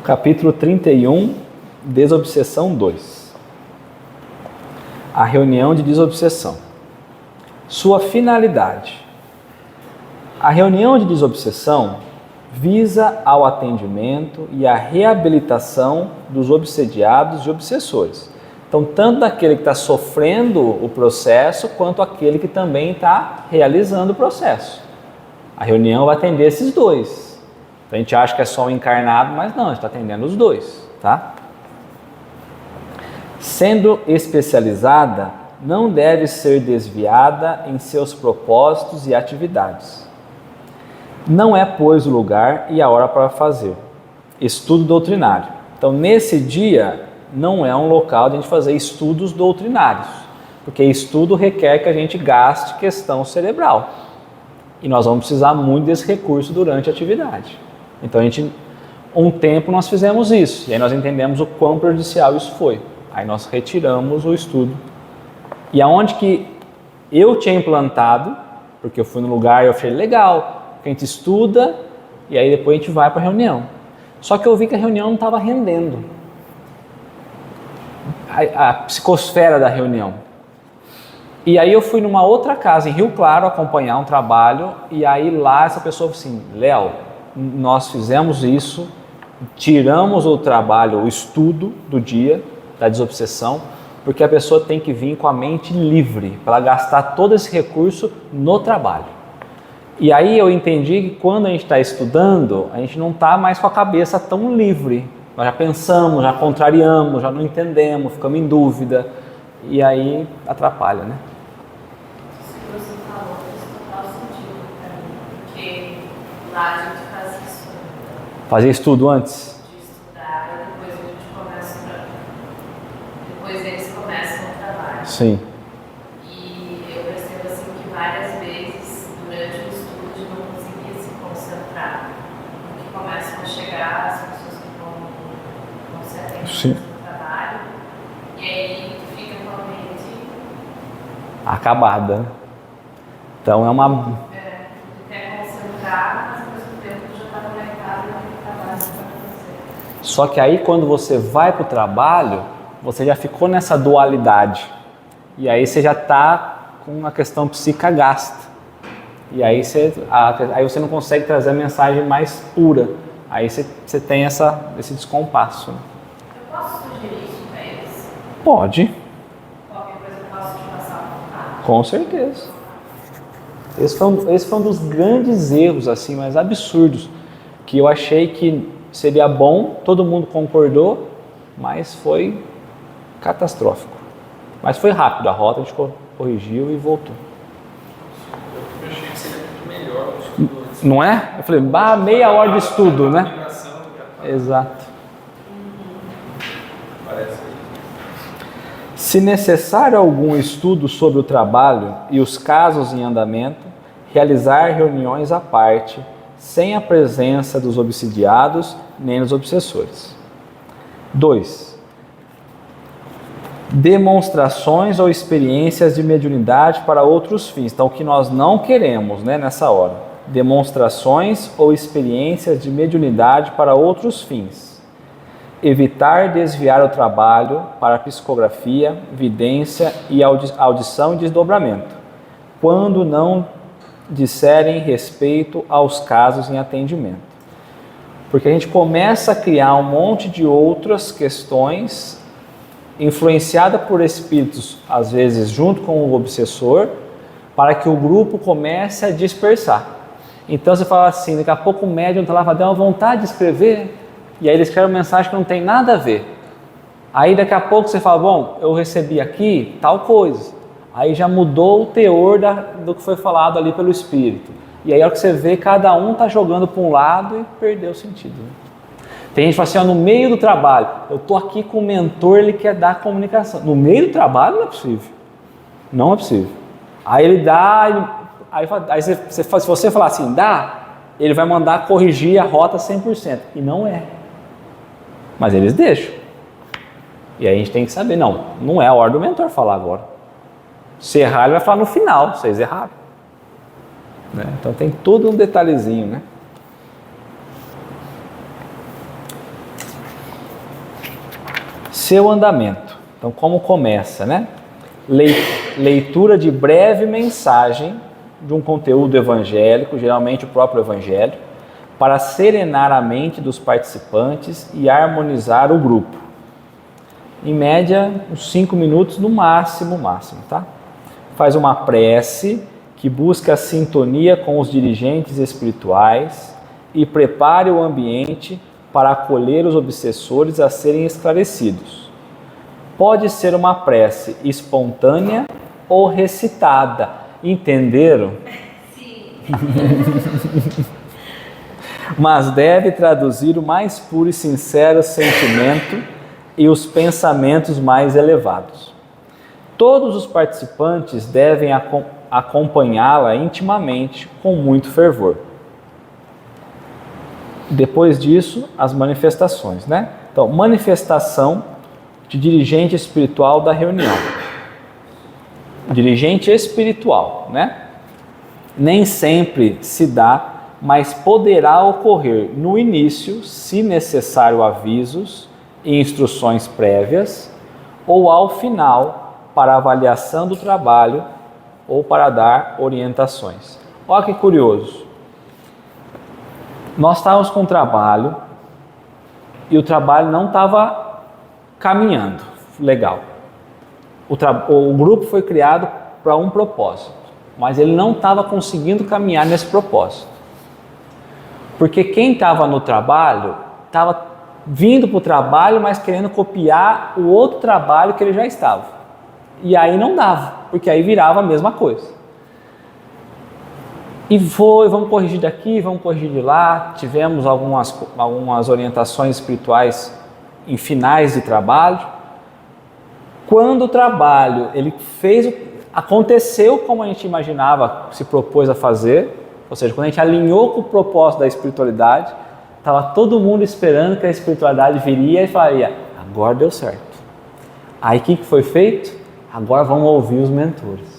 Capítulo 31, Desobsessão 2. A reunião de desobsessão. Sua finalidade. A reunião de desobsessão visa ao atendimento e à reabilitação dos obsediados e obsessores. Então, tanto daquele que está sofrendo o processo, quanto aquele que também está realizando o processo. A reunião vai atender esses dois. Então, a gente acha que é só o encarnado, mas não, a gente está atendendo os dois, tá? Sendo especializada, não deve ser desviada em seus propósitos e atividades. Não é, pois, o lugar e a hora para fazer estudo doutrinário. Então, nesse dia, não é um local de a gente fazer estudos doutrinários, porque estudo requer que a gente gaste questão cerebral. E nós vamos precisar muito desse recurso durante a atividade. Então, um tempo nós fizemos isso, e aí nós entendemos o quão prejudicial isso foi. Aí nós retiramos o estudo. E aonde que eu tinha implantado, porque eu fui no lugar e eu achei legal, que a gente estuda e aí depois a gente vai para a reunião. Só que eu vi que a reunião não estava rendendo. A psicosfera da reunião. E aí eu fui numa outra casa em Rio Claro acompanhar um trabalho, e aí lá essa pessoa falou assim: Léo, nós fizemos isso, tiramos o trabalho, o estudo do dia da desobsessão, porque a pessoa tem que vir com a mente livre para gastar todo esse recurso no trabalho. E aí eu entendi que quando a gente está estudando, a gente não está mais com a cabeça tão livre. Nós já pensamos, já contrariamos, já não entendemos, ficamos em dúvida, e aí atrapalha, né? Isso que você falou faz total sentido para mim, porque lá a gente faz isso. Fazer estudo antes? De estudar, e depois a gente começa depois eles começam o trabalho. Sim. E eu percebo assim que várias vezes durante o estudo a gente não conseguia se concentrar, porque começam a chegar as pessoas que vão se atender no trabalho, e aí tu fica com a mente acabada. Então é uma... tu quer concentrar, mas ao mesmo tempo tu já está conectado naquele trabalho que vai fazer. Só que aí quando você vai para o trabalho, você já ficou nessa dualidade. E aí você já está com a questão psíquica gasta. E aí você não consegue trazer a mensagem mais pura. Aí você tem esse descompasso. Né? Eu posso sugerir isso para eles? Pode. Qualquer coisa eu posso te passar um contato? Com certeza. Esse foi um dos grandes erros, assim, mais absurdos, que eu achei que seria bom, todo mundo concordou, mas foi catastrófico. Mas foi rápido, a rota a gente corrigiu e voltou. Eu achei que seria muito melhor o estudo antes. Não é? Eu falei, meia hora de estudo, né? Exato. Parece. Se necessário algum estudo sobre o trabalho e os casos em andamento, realizar reuniões à parte, sem a presença dos obsidiados nem dos obsessores. 2. Demonstrações ou experiências de mediunidade para outros fins. Então, o que nós não queremos, né, nessa hora. Demonstrações ou experiências de mediunidade para outros fins. Evitar desviar o trabalho para psicografia, vidência e audição e desdobramento, quando não disserem respeito aos casos em atendimento. Porque a gente começa a criar um monte de outras questões influenciada por espíritos, às vezes junto com o obsessor, para que o grupo comece a dispersar. Então você fala assim, daqui a pouco o médium está lá, vai dar uma vontade de escrever, e aí ele escreve uma mensagem que não tem nada a ver. Aí daqui a pouco você fala, bom, eu recebi aqui tal coisa. Aí já mudou o teor do que foi falado ali pelo espírito. E aí a hora que você vê, cada um está jogando para um lado e perdeu o sentido. Né? Tem gente que fala assim, no meio do trabalho, eu estou aqui com o mentor, ele quer dar comunicação. No meio do trabalho não é possível. Não é possível. Aí ele dá, aí se você falar assim, dá, ele vai mandar corrigir a rota 100%. E não é. Mas eles deixam. E aí a gente tem que saber, não é a hora do mentor falar agora. Se errar, ele vai falar no final, vocês erraram. Né? Então tem todo um detalhezinho, né? Seu andamento. Então, como começa, né? Leitura de breve mensagem de um conteúdo evangélico, geralmente o próprio evangelho, para serenar a mente dos participantes e harmonizar o grupo. Em média, uns 5 minutos no máximo, tá? Faz uma prece que busca a sintonia com os dirigentes espirituais e prepare o ambiente para acolher os obsessores a serem esclarecidos. Pode ser uma prece espontânea ou recitada. Entenderam? Sim. Mas deve traduzir o mais puro e sincero sentimento e os pensamentos mais elevados. Todos os participantes devem acompanhá-la intimamente com muito fervor. Depois disso, as manifestações, né? Então, manifestação de dirigente espiritual da reunião. Dirigente espiritual, né? Nem sempre se dá, mas poderá ocorrer no início, se necessário avisos e instruções prévias, ou ao final, para avaliação do trabalho ou para dar orientações. Olha que curioso. Nós estávamos com um trabalho e o trabalho não estava caminhando legal. O grupo foi criado para um propósito, mas ele não estava conseguindo caminhar nesse propósito. Porque quem estava no trabalho estava vindo para o trabalho, mas querendo copiar o outro trabalho que ele já estava. E aí não dava, porque aí virava a mesma coisa. E vamos corrigir daqui, vamos corrigir de lá. Tivemos algumas orientações espirituais em finais de trabalho. Quando o trabalho aconteceu como a gente imaginava, se propôs a fazer, ou seja, quando a gente alinhou com o propósito da espiritualidade, estava todo mundo esperando que a espiritualidade viria e falaria, agora deu certo. Aí o que foi feito? Agora vamos ouvir os mentores.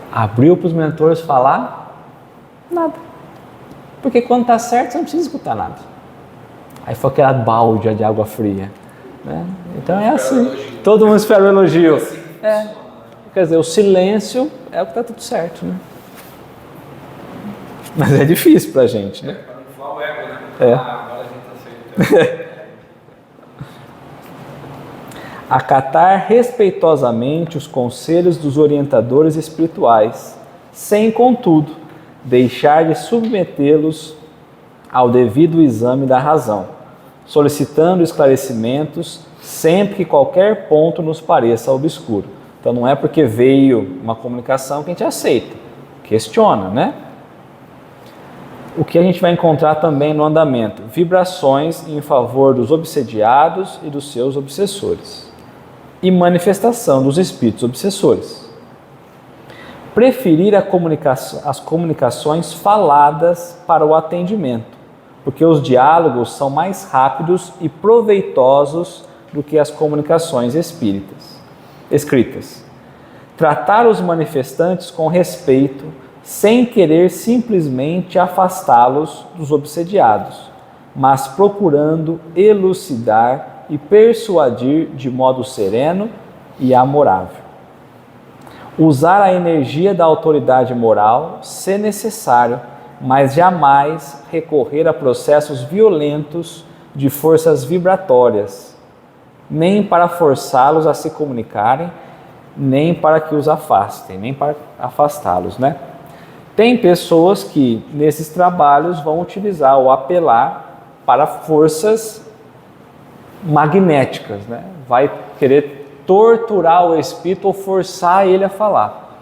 Abriu para os mentores falar? Nada. Porque quando está certo, você não precisa escutar nada. Aí foi aquela balde de água fria. Né? Então é assim. Todo mundo espera o elogio. Quer dizer, o silêncio é o que está tudo certo. Né? Mas é difícil para a gente. Né? Para não inflar o ego, né? Agora a gente está aceitando. Acatar respeitosamente os conselhos dos orientadores espirituais, sem, contudo, deixar de submetê-los ao devido exame da razão, solicitando esclarecimentos sempre que qualquer ponto nos pareça obscuro. Então não é porque veio uma comunicação que a gente aceita, questiona, né? O que a gente vai encontrar também no andamento? Vibrações em favor dos obsediados e dos seus obsessores. E manifestação dos espíritos obsessores. Preferir as comunicações faladas para o atendimento, porque os diálogos são mais rápidos e proveitosos do que as comunicações escritas. Tratar os manifestantes com respeito, sem querer simplesmente afastá-los dos obsediados, mas procurando elucidar e persuadir de modo sereno e amorável. Usar a energia da autoridade moral, se necessário, mas jamais recorrer a processos violentos de forças vibratórias, nem para forçá-los a se comunicarem, nem para que os afastem, nem para afastá-los, né? Tem pessoas que, nesses trabalhos, vão utilizar ou apelar para forças magnéticas, né? Vai querer torturar o espírito ou forçar ele a falar.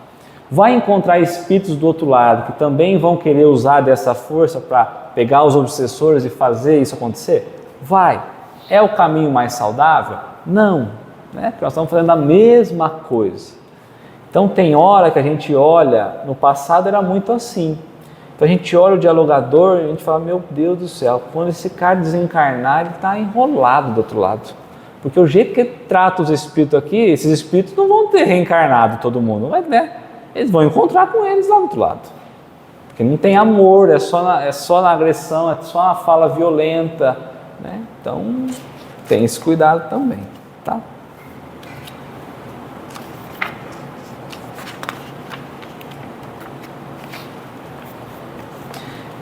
Vai encontrar espíritos do outro lado que também vão querer usar dessa força para pegar os obsessores e fazer isso acontecer? Vai. É o caminho mais saudável? Não, né? Porque nós estamos fazendo a mesma coisa. Então tem hora que a gente olha, no passado era muito assim. Então a gente olha o dialogador e a gente fala, meu Deus do céu, quando esse cara desencarnar, ele está enrolado do outro lado. Porque o jeito que ele trata os espíritos aqui, esses espíritos não vão ter reencarnado todo mundo, mas, né? Eles vão encontrar com eles lá do outro lado. Porque não tem amor, é só na agressão, é só na fala violenta. Né? Então, Tem esse cuidado também, tá?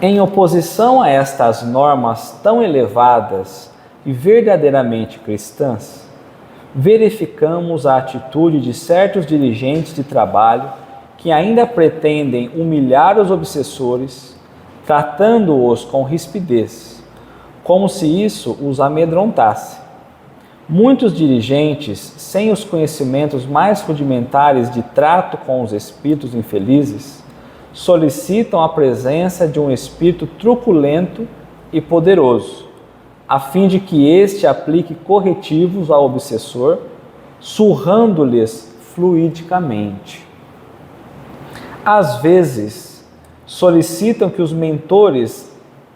Em oposição a estas normas tão elevadas e verdadeiramente cristãs, verificamos a atitude de certos dirigentes de trabalho que ainda pretendem humilhar os obsessores, tratando-os com rispidez, como se isso os amedrontasse. Muitos dirigentes, sem os conhecimentos mais rudimentares de trato com os espíritos infelizes, solicitam a presença de um espírito truculento e poderoso, a fim de que este aplique corretivos ao obsessor, surrando-lhes fluidicamente. Às vezes, solicitam que os mentores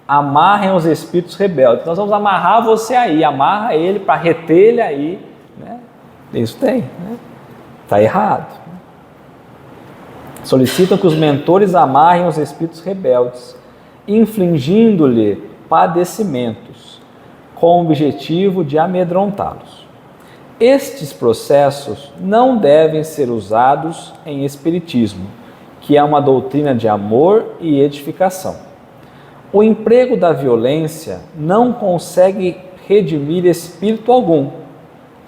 amarrem os espíritos rebeldes. Nós vamos amarrar você aí, amarra ele para reter ele aí. Né? Isso tem, né? Está errado. Solicitam que os mentores amarrem os espíritos rebeldes, infligindo-lhe padecimentos, com o objetivo de amedrontá-los. Estes processos não devem ser usados em espiritismo, que é uma doutrina de amor e edificação. O emprego da violência não consegue redimir espírito algum.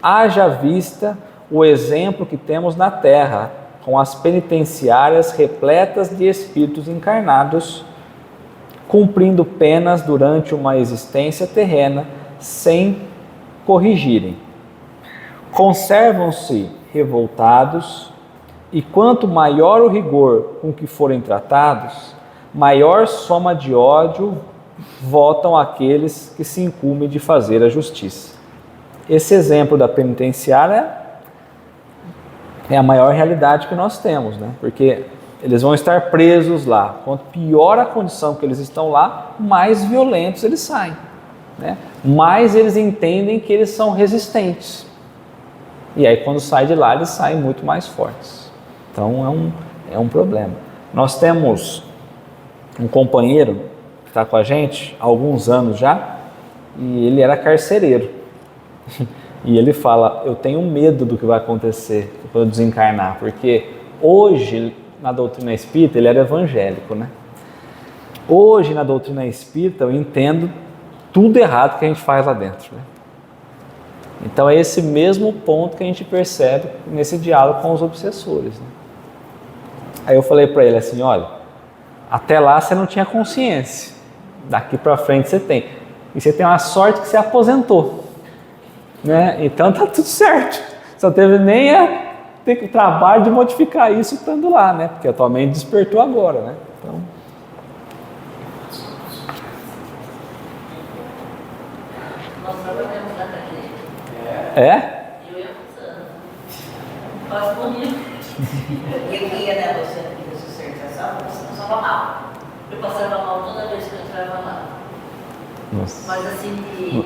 Haja vista o exemplo que temos na Terra, com as penitenciárias repletas de espíritos encarnados, cumprindo penas durante uma existência terrena sem corrigirem. Conservam-se revoltados, e quanto maior o rigor com que forem tratados, maior soma de ódio votam aqueles que se incumbem de fazer a justiça. Esse exemplo da penitenciária é a maior realidade que nós temos, né? Porque eles vão estar presos lá. Quanto pior a condição que eles estão lá, mais violentos eles saem, né? Mais eles entendem que eles são resistentes. E aí quando saem de lá, eles saem muito mais fortes. Então é um problema. Nós temos um companheiro que está com a gente há alguns anos já, e ele era carcereiro. E ele fala, eu tenho medo do que vai acontecer quando eu desencarnar, porque hoje, na doutrina espírita, ele era evangélico, né? Hoje, na doutrina espírita, eu entendo tudo errado que a gente faz lá dentro, né? Então, é esse mesmo ponto que a gente percebe nesse diálogo com os obsessores, né? Aí eu falei para ele assim, olha, até lá você não tinha consciência, daqui para frente você tem. E você tem uma sorte que você aposentou, né? Então tá tudo certo. Você não teve nem ter o trabalho de modificar isso estando lá, né? Porque atualmente despertou agora, né? Então... Nós trabalhamos na cadeia. É? Eu ia passando. Quase morri. Eu ia, né, você aqui da dissertação, você passava mal. Eu passava mal toda vez que eu entrava lá. Nossa. Mas assim,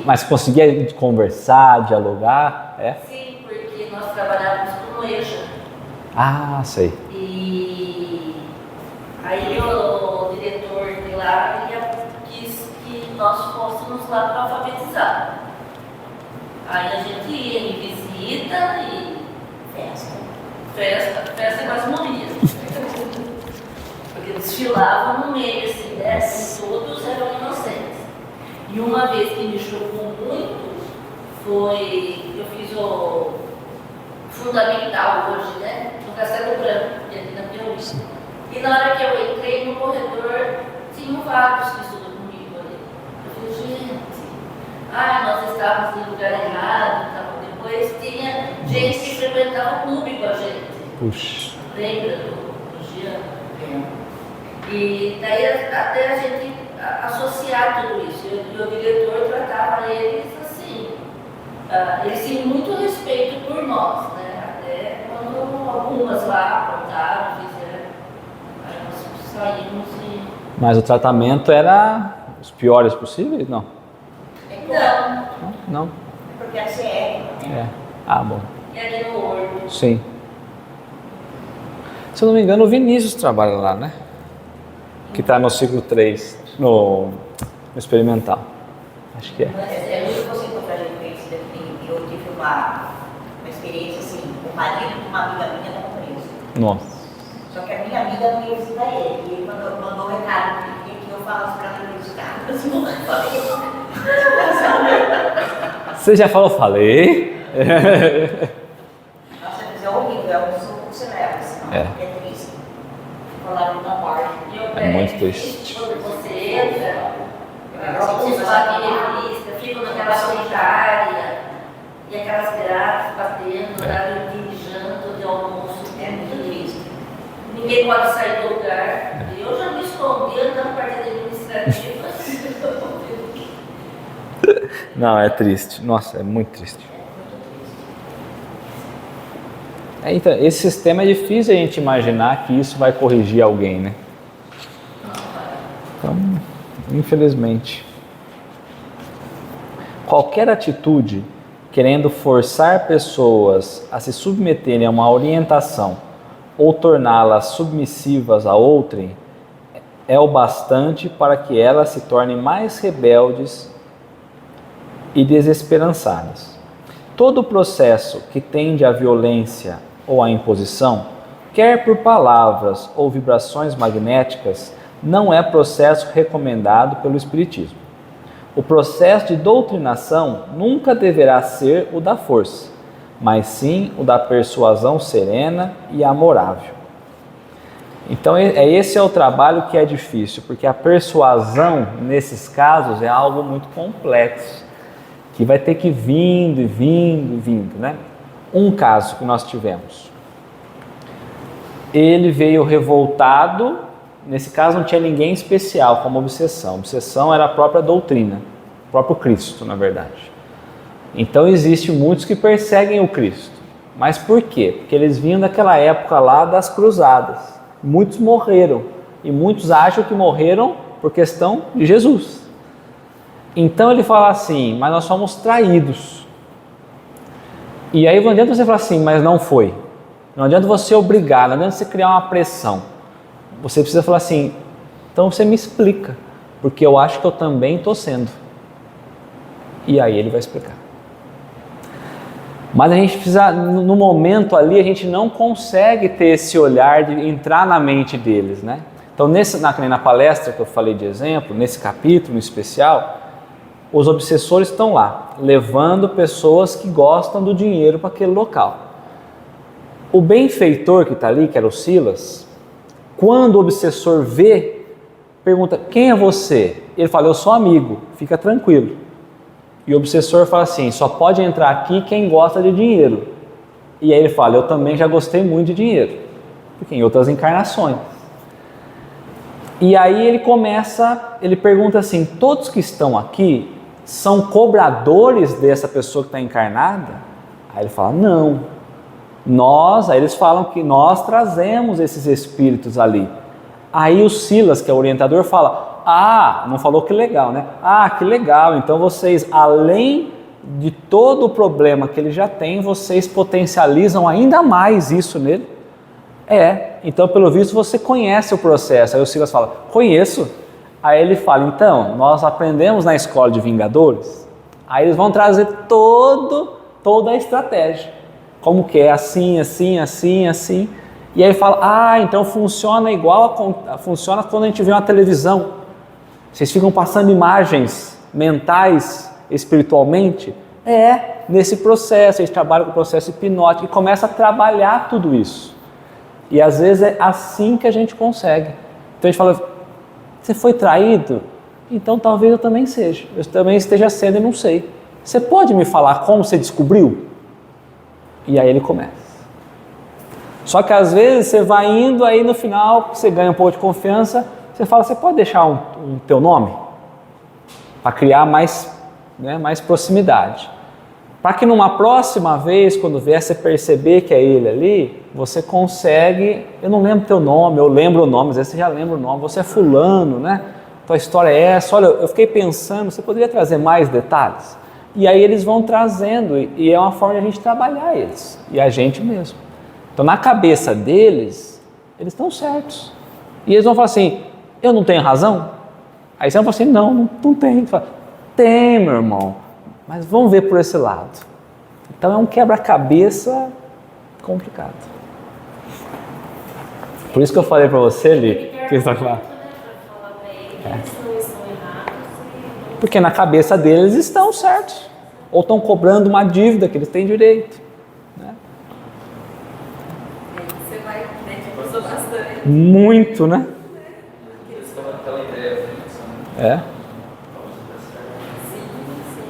Mas conseguia conversar, dialogar? É? sim, porque nós trabalhávamos com EJA. Ah, sei. E aí o diretor de lá quis que nós fôssemos lá para alfabetizar. Aí a gente ia em visita e festa quase morria. Porque desfilavam no meio, assim, né? Todos eram inocentes. E uma vez que me chocou muito, eu fiz o fundamental hoje, né? No Castelo Branco, aqui na Piauí. E na hora que eu entrei no corredor, tinham vários que estudam comigo ali. Eu falei, gente, nós estávamos no lugar errado. Depois tinha gente que frequentava o clube com a gente. Puxa. Lembra do Jean? E daí até a gente associar tudo isso. E o diretor tratava eles assim. Eles tinham muito respeito por nós, né? Até quando algumas lá aprontaram, fizeram. Aí nós saímos e... Mas o tratamento era os piores possíveis? Não. Não. Não? Porque a CR, né? É. Ah, bom. E ali no Horto. Sim. Se eu não me engano, o Vinícius trabalha lá, né? Que está no ciclo 3, no experimental. Acho que é. Mas é muito você encontrar gente conhecida aqui. uma experiência assim, o marido de uma amiga minha estava preso. Nossa. Só que a minha amiga não ia visitar ele. E ele mandou um recado que eu falasse para ele visitar. Eu disse, não, Você já falou, falei? Nossa, mas é horrível, é um suco que você leva, assim, é triste. Falar na morte. É muito triste. Quando você entra, os bateristas ficam naquela solitária, e aquelas grades batendo, horário de janta, de almoço, é muito triste. Ninguém pode sair do lugar. Eu já me escondi na parte administrativa. Não, é triste. Nossa, é muito triste. Então, esse sistema é difícil a gente imaginar que isso vai corrigir alguém, né? Então, infelizmente. Qualquer atitude querendo forçar pessoas a se submeterem a uma orientação ou torná-las submissivas a outrem é o bastante para que elas se tornem mais rebeldes e desesperançadas. Todo processo que tende à violência ou à imposição, quer por palavras ou vibrações magnéticas, não é processo recomendado pelo Espiritismo. O processo de doutrinação nunca deverá ser o da força, mas sim o da persuasão serena e amorável. Então esse é o trabalho que é difícil, porque a persuasão nesses casos é algo muito complexo, que vai ter que ir vindo e vindo e vindo, né? Um caso que nós tivemos, ele veio revoltado, nesse caso não tinha ninguém especial como obsessão. Obsessão era a própria doutrina, o próprio Cristo, na verdade. Então existem muitos que perseguem o Cristo. Mas por quê? Porque eles vinham daquela época lá das cruzadas. Muitos morreram, e muitos acham que morreram por questão de Jesus. Então ele fala assim, mas nós somos traídos. E aí não adianta você falar assim, mas não foi. Não adianta você obrigar, não adianta você criar uma pressão. Você precisa falar assim, então você me explica, porque eu acho que eu também estou sendo. E aí ele vai explicar. Mas a gente precisa, no momento ali, a gente não consegue ter esse olhar de entrar na mente deles, né? Então na palestra que eu falei de exemplo, nesse capítulo em especial, os obsessores estão lá, levando pessoas que gostam do dinheiro para aquele local. O benfeitor que está ali, que era o Silas, quando o obsessor vê, pergunta, quem é você? Ele fala, eu sou amigo, fica tranquilo. E o obsessor fala assim, só pode entrar aqui quem gosta de dinheiro. E aí ele fala, eu também já gostei muito de dinheiro, porque em outras encarnações. E aí ele pergunta assim, todos que estão aqui são cobradores dessa pessoa que está encarnada? Aí ele fala, não. Aí eles falam que nós trazemos esses espíritos ali. Aí o Silas, que é o orientador, fala, não falou que legal, né? Que legal, então vocês, além de todo o problema que ele já tem, vocês potencializam ainda mais isso nele? Então pelo visto você conhece o processo. Aí o Silas fala, conheço. Aí ele fala, então, nós aprendemos na escola de Vingadores. Aí eles vão trazer toda a estratégia. Como que é assim, assim, assim, assim. E aí fala, então funciona funciona quando a gente vê uma televisão. Vocês ficam passando imagens mentais, espiritualmente? Nesse processo, eles trabalham com o processo hipnótico e começa a trabalhar tudo isso. E às vezes é assim que a gente consegue. Então a gente fala, você foi traído? Então talvez eu também seja. Eu também esteja sendo e não sei. Você pode me falar como você descobriu? E aí ele começa. Só que às vezes você vai indo, aí no final você ganha um pouco de confiança, você fala, você pode deixar um teu nome? Para criar mais proximidade. Para que numa próxima vez, quando vier você perceber que é ele ali, você consegue, eu não lembro teu nome, eu lembro o nome, às vezes você já lembra o nome, você é fulano, né? Tua história é essa, olha, eu fiquei pensando, você poderia trazer mais detalhes? E aí eles vão trazendo, e é uma forma de a gente trabalhar eles, e a gente mesmo. Então na cabeça deles, eles estão certos. E eles vão falar assim, eu não tenho razão? Aí você vai falar assim, não tem. Fala, tem, meu irmão, mas vamos ver por esse lado. Então é um quebra-cabeça complicado. Por isso que eu falei para você, Li, que você está falando. Porque na cabeça deles estão certos. Ou estão cobrando uma dívida que eles têm direito. Né? Você vai, né, que usou bastante. Muito, né? Eles estão naquela ideia fixa, né? É. Sim, sim.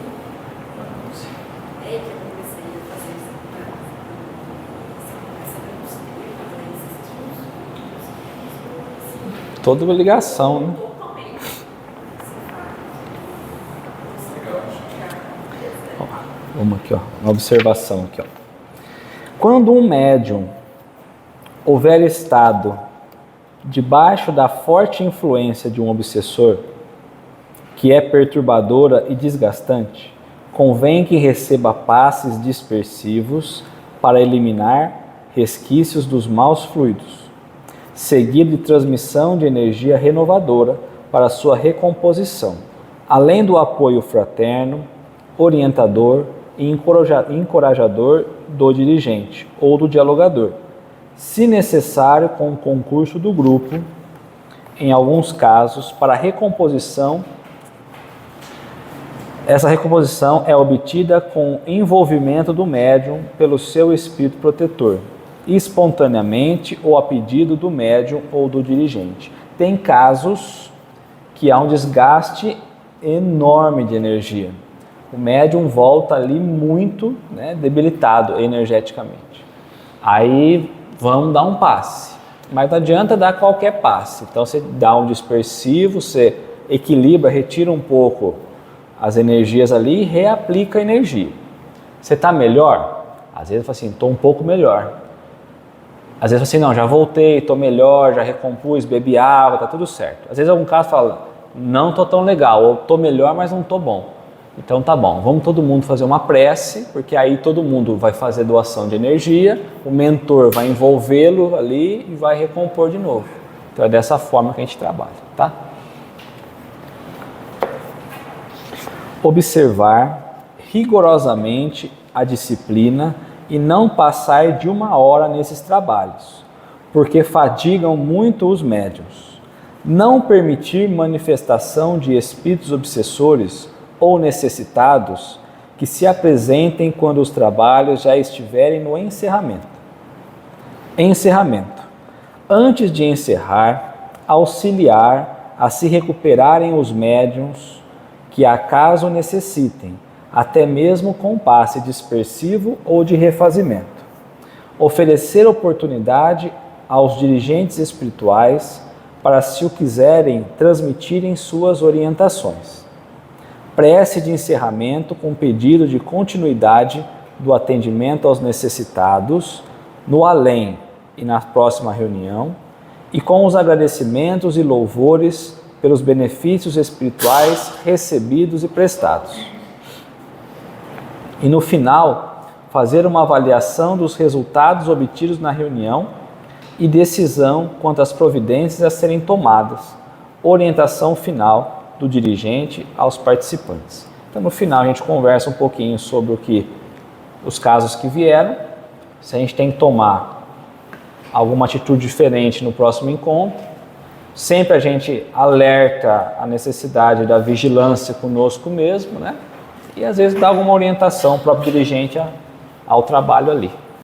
É que eu comecei a fazer isso. Você conseguiu fazer isso? Toda uma ligação, né? Vamos aqui, ó, uma observação aqui, ó. Quando um médium houver estado debaixo da forte influência de um obsessor, que é perturbadora e desgastante, convém que receba passes dispersivos para eliminar resquícios dos maus fluidos, seguido de transmissão de energia renovadora para sua recomposição, além do apoio fraterno, orientador e encorajador do dirigente ou do dialogador, se necessário com o concurso do grupo, em alguns casos, para a recomposição. Essa recomposição é obtida com envolvimento do médium pelo seu espírito protetor, espontaneamente ou a pedido do médium ou do dirigente. Tem casos que há um desgaste enorme de energia. O médium volta ali muito, né, debilitado energeticamente. Aí vamos dar um passe. Mas não adianta dar qualquer passe. Então você dá um dispersivo, você equilibra, retira um pouco as energias ali e reaplica a energia. Você está melhor? Às vezes fala assim, estou um pouco melhor. Às vezes fala assim, não, já voltei, estou melhor, já recompus, bebi água, está tudo certo. Às vezes algum caso fala, não estou tão legal, ou estou melhor, mas não estou bom. Então tá bom, vamos todo mundo fazer uma prece, porque aí todo mundo vai fazer doação de energia, o mentor vai envolvê-lo ali e vai recompor de novo. Então é dessa forma que a gente trabalha, tá? Observar rigorosamente a disciplina e não passar de 1 hora nesses trabalhos, porque fadigam muito os médiuns. Não permitir manifestação de espíritos obsessores ou necessitados que se apresentem quando os trabalhos já estiverem no encerramento. Encerramento. Antes de encerrar, auxiliar a se recuperarem os médiuns que acaso necessitem, até mesmo com passe dispersivo ou de refazimento. Oferecer oportunidade aos dirigentes espirituais para, se o quiserem, transmitirem suas orientações. Prece de encerramento com pedido de continuidade do atendimento aos necessitados no além e na próxima reunião, e com os agradecimentos e louvores pelos benefícios espirituais recebidos e prestados. E no final, fazer uma avaliação dos resultados obtidos na reunião e decisão quanto às providências a serem tomadas, orientação final do dirigente aos participantes. Então, no final, a gente conversa um pouquinho sobre os casos que vieram, se a gente tem que tomar alguma atitude diferente no próximo encontro. Sempre a gente alerta a necessidade da vigilância conosco mesmo, né? E às vezes dá alguma orientação ao próprio dirigente ao trabalho ali.